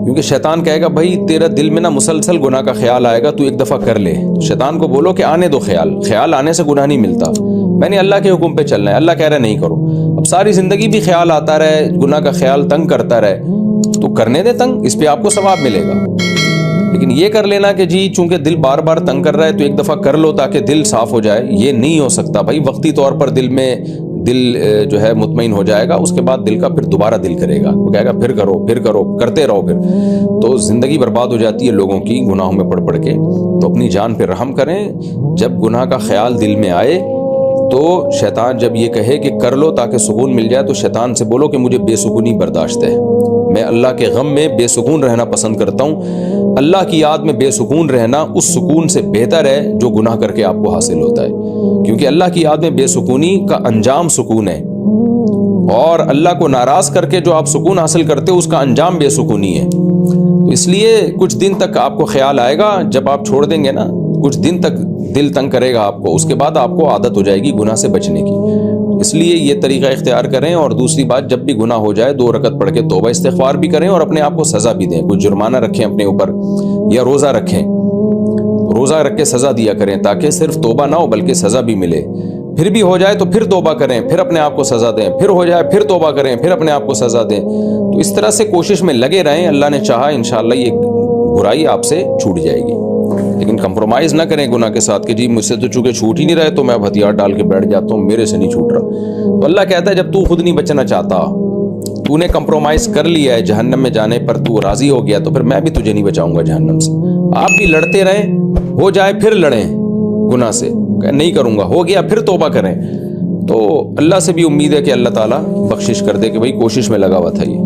کیونکہ شیطان کہے گا بھائی تیرا دل میں نا مسلسل گناہ کا خیال آئے گا، تو ایک دفعہ کر لے. شیطان کو بولو کہ آنے دو خیال آنے سے گناہ نہیں ملتا، میں نے اللہ کے حکم پہ چلنا ہے، اللہ کہہ رہا ہے نہیں کرو. اب ساری زندگی بھی خیال آتا رہے، گناہ کا خیال تنگ کرتا رہے، تو کرنے دے تنگ، اس پہ آپ کو ثواب ملے گا. لیکن یہ کر لینا کہ جی چونکہ دل بار بار تنگ کر رہا ہے تو ایک دفعہ کر لو تاکہ دل صاف ہو جائے، یہ نہیں ہو سکتا بھائی. وقتی طور پر دل جو ہے مطمئن ہو جائے گا، اس کے بعد دل کا پھر دوبارہ دل کرے گا، وہ کہے گا پھر کرو کرتے رہو، پھر تو زندگی برباد ہو جاتی ہے لوگوں کی گناہوں میں پڑ کے. تو اپنی جان پہ رحم کریں. جب گناہ کا خیال دل میں آئے تو شیطان جب یہ کہے کہ کر لو تاکہ سکون مل جائے، تو شیطان سے بولو کہ مجھے بے سکونی برداشت ہے، میں اللہ کے غم میں بے سکون رہنا پسند کرتا ہوں. اللہ کی یاد میں بے سکون رہنا اس سکون سے بہتر ہے جو گناہ کر کے آپ کو حاصل ہوتا ہے. کیونکہ اللہ کی یاد میں بے سکونی کا انجام سکون ہے، اور اللہ کو ناراض کر کے جو آپ سکون حاصل کرتے ہو اس کا انجام بے سکونی ہے. تو اس لیے کچھ دن تک آپ کو خیال آئے گا، جب آپ چھوڑ دیں گے نا کچھ دن تک دل تنگ کرے گا آپ کو، اس کے بعد آپ کو عادت ہو جائے گی گناہ سے بچنے کی. اس لیے یہ طریقہ اختیار کریں. اور دوسری بات، جب بھی گناہ ہو جائے 2 رکعت پڑھ کے توبہ استغفار بھی کریں اور اپنے آپ کو سزا بھی دیں. کچھ جرمانہ رکھیں اپنے اوپر یا روزہ رکھیں، روزہ رکھ کے سزا دیا کریں تاکہ صرف توبہ نہ ہو بلکہ سزا بھی ملے. پھر بھی ہو جائے تو پھر توبہ کریں، پھر اپنے آپ کو سزا دیں، پھر ہو جائے پھر توبہ کریں، پھر اپنے آپ کو سزا دیں. تو اس طرح سے کوشش میں لگے رہیں. اللہ نے چاہا انشاءاللہ یہ برائی آپ سے چھوٹ جائے گی. لیکن کمپرومائز نہ کریں گناہ کے ساتھ کہ جی مجھ سے تو چونکہ چھوٹ ہی نہیں رہے تو میں اب ہتھیار ڈال کے بیٹھ جاتا ہوں، میرے سے نہیں چھوٹ رہا. تو اللہ کہتا ہے جب تو خود نہیں بچنا چاہتا، تو نے کمپرومائز کر لیا ہے جہنم میں جانے پر، تو راضی ہو گیا، تو پھر میں بھی تجھے نہیں بچاؤں گا جہنم سے. آپ بھی لڑتے رہیں، ہو جائے پھر لڑیں گناہ سے، نہیں کروں گا، ہو گیا پھر توبہ کریں. تو اللہ سے بھی امید ہے کہ اللہ تعالیٰ بخشش کر دے کہ بھائی کوشش میں لگا ہوا تھا یہ.